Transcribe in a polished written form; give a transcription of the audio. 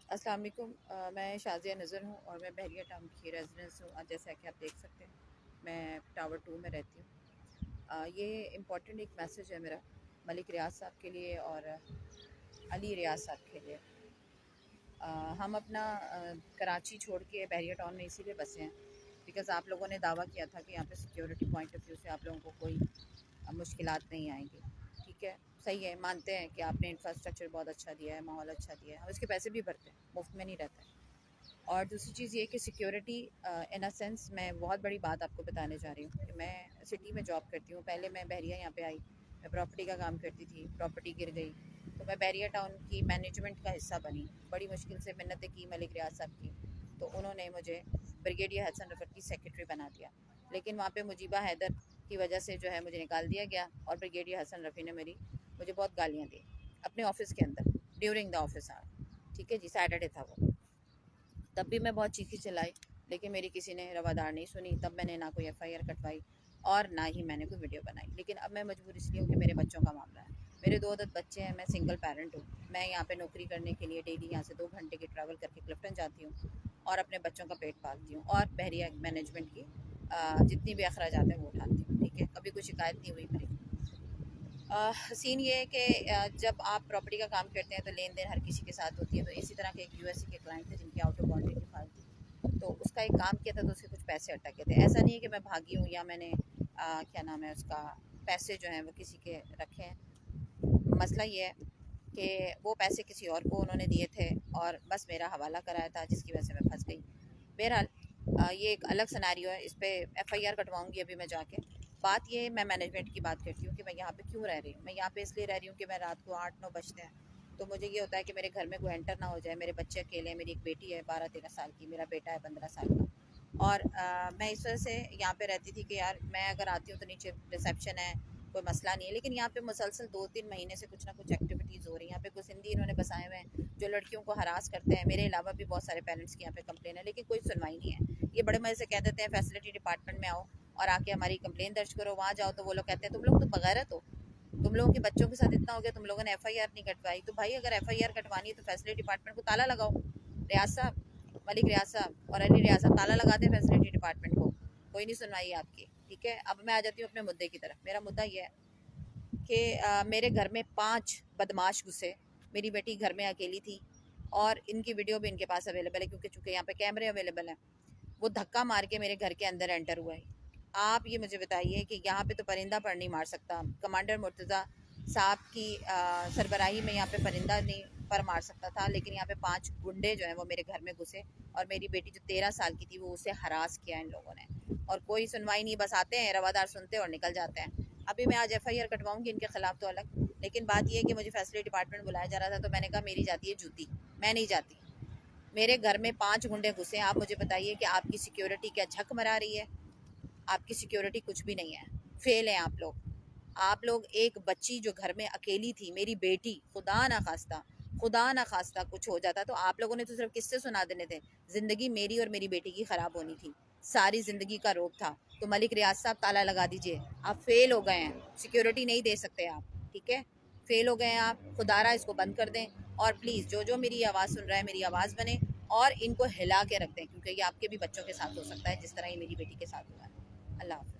अस्सलाम वालेकुम। मैं शाज़िया नज़र हूँ और मैं बहरिया टाउन की रेजिडेंस हूँ। जैसा कि आप देख सकते हैं, मैं टावर 2 में रहती हूँ। ये इम्पोर्टेंट एक मैसेज है मेरा मलिक रियाज साहब के लिए और अली रियाज साहब के लिए। हम अपना कराची छोड़ के बहरिया टाउन में इसीलिए बसे हैं बिकॉज़ आप लोगों ने दावा किया था कि यहाँ पे सिक्योरिटी पॉइंट ऑफ व्यू से आप लोगों को कोई मुश्किलात नहीं आएंगी। ठीक है, सही है, मानते हैं कि आपने इंफ्रास्ट्रक्चर बहुत अच्छा दिया है, माहौल अच्छा दिया है, हम इसके पैसे भी भरते हैं, मुफ्त में नहीं रहता है। और दूसरी चीज़ ये कि सिक्योरिटी इन अ सेंस, मैं बहुत बड़ी बात आपको बताने जा रही हूँ कि मैं सिटी में जॉब करती हूँ। पहले मैं बहरिया यहाँ पे आई, मैं प्रॉपर्टी का काम करती थी, प्रॉपर्टी गिर गई तो मैं बहरिया टाउन की मैनेजमेंट का हिस्सा बनी। बड़ी मुश्किल से मिन्नतें की मलिक रियाज साहब की, तो उन्होंने मुझे ब्रिगेडियर हसन रफत की सेक्रेटरी बना दिया। लेकिन वहाँ पे मुजीबा हैदर की वजह से जो है मुझे निकाल दिया गया और ब्रिगेडियर हसन रफ़ी ने मुझे बहुत गालियाँ दी अपने ऑफिस के अंदर ड्यूरिंग द ऑफिस आवर। ठीक है जी, सैटरडे था वो। तब भी मैं बहुत चीखी चिल्लाई, लेकिन मेरी किसी ने रवादार नहीं सुनी। तब मैंने ना कोई एफआईआर कटवाई और ना ही मैंने कोई वीडियो बनाई। लेकिन अब मैं मजबूर इसलिए हूँ कि मेरे बच्चों का मामला है। मेरे 2 अदद बच्चे हैं, मैं सिंगल पेरेंट हूँ। मैं यहाँ पे नौकरी करने के लिए डेली यहाँ से 2 घंटे की ट्रैवल करके क्लिफ्टन जाती हूँ और अपने बच्चों का पेट पालती हूँ और बहरिया मैनेजमेंट की जितनी भी अखराजात हैं वो उठाती हूँ। ठीक है, कभी कोई शिकायत नहीं हुई मेरी। सीन ये है कि जब आप प्रॉपर्टी का काम करते हैं तो लेन देन हर किसी के साथ होती है। तो इसी तरह के एक यूएसए के क्लाइंट थे जिनकी आउट ऑफ बाउंड्री की फाइल थी, तो उसका एक काम किया था तो उसके कुछ पैसे अटके थे। ऐसा नहीं है कि मैं भागी हूँ या मैंने क्या नाम है उसका, पैसे जो हैं वो किसी के रखे हैं। मसला ये है कि वो पैसे किसी और को उन्होंने दिए थे और बस मेरा हवाला कराया था, जिसकी वजह से मैं फंस गई। बहरहाल ये एक अलग सिनेरियो है, इस पर एफआईआर कटवाऊंगी अभी मैं जाके। बात ये है, मैं मैनेजमेंट की बात करती हूँ कि मैं यहाँ पे क्यों रह रही हूँ। मैं यहाँ पे इसलिए रह रही हूँ कि मैं रात को 8-9 बजते हैं तो मुझे ये होता है कि मेरे घर में कोई एंटर ना हो जाए। मेरे बच्चे अकेले हैं, मेरी एक बेटी है 12-13 साल की, मेरा बेटा है 15 साल का। और मैं इस वजह से यहाँ पे रहती थी कि यार मैं अगर आती हूँ तो नीचे रिसेप्शन है, कोई मसला नहीं है। लेकिन यहाँ पे मुसलसल 2-3 महीने से कुछ ना कुछ एक्टिविटीज़ हो रही हैं। यहाँ पे कुछ हिंदी इन्होंने बसाए हुए हैं जो लड़कियों को हरास करते हैं। मेरे अलावा भी बहुत सारे पेरेंट्स की यहाँ पे कंप्लेन है, लेकिन कोई सुनवाई नहीं है। ये बड़े मज़े से कह देते हैं फैसिलिटी डिपार्टमेंट में आओ और आके हमारी कंप्लेन दर्ज करो। वहाँ जाओ तो वो लोग कहते हैं तुम लोग तो बगैरत हो, तुम लोगों के बच्चों के साथ इतना हो गया, तुम लोगों ने एफआईआर नहीं कटवाई। तो भाई अगर एफआईआर कटवानी है तो फैसिलिटी डिपार्टमेंट को ताला लगाओ। रियाज साहब, मलिक रियाज साहब और अली रियाज साहब, ताला लगा दें फैसिलिटी डिपार्टमेंट को। कोई नहीं सुनवाई आपकी। ठीक है, अब मैं आ जाती हूँ अपने मुद्दे की तरफ। मेरा मुद्दा ये है कि मेरे घर में 5 बदमाश घुसे। मेरी बेटी घर में अकेली थी और इनकी वीडियो भी इनके पास अवेलेबल है क्योंकि चूँकि यहाँ पे कैमरे अवेलेबल हैं। वो धक्का मार के मेरे घर के अंदर एंटर हुआ है। आप ये मुझे बताइए कि यहाँ पे तो परिंदा पर नहीं मार सकता। कमांडर मुर्तज़ा साहब की सरबराही में यहाँ पे परिंदा नहीं पर मार सकता था, लेकिन यहाँ पे 5 गुंडे जो हैं वो मेरे घर में घुसे और मेरी बेटी जो 13 साल की थी वो उसे हरास किया इन लोगों ने। और कोई सुनवाई नहीं, बस आते हैं, रवादार सुनते हैं और निकल जाते हैं। अभी मैं आज एफआईआर कटवाऊंगी इनके खिलाफ तो अलग। लेकिन बात यह है कि मुझे फैसिलिटी डिपार्टमेंट बुलाया जा रहा था तो मैंने कहा मेरी जाती है जूती, मैं नहीं जाती। मेरे घर में 5 गुंडे घुसे। आप मुझे बताइए कि आपकी सिक्योरिटी क्या झक मरा रही है? आपकी सिक्योरिटी कुछ भी नहीं है, फेल हैं आप लोग। आप लोग, एक बच्ची जो घर में अकेली थी, मेरी बेटी, खुदा ना खास्ता कुछ हो जाता तो आप लोगों ने तो सिर्फ किस्से सुना देने थे। ज़िंदगी मेरी और मेरी बेटी की ख़राब होनी थी, सारी ज़िंदगी का रोग था। तो मलिक रियाज साहब ताला लगा दीजिए, आप फेल हो गए हैं, सिक्योरिटी नहीं दे सकते आप। ठीक है, फेल हो गए हैं आप, खुदारा इसको बंद कर दें। और प्लीज़ जो जो मेरी आवाज़ सुन रहा है मेरी आवाज़ बने और इनको हिला के रख दें, क्योंकि ये आपके भी बच्चों के साथ हो सकता है जिस तरह ये मेरी बेटी के साथ हुआ है। अल्लाह हाफ़िज़।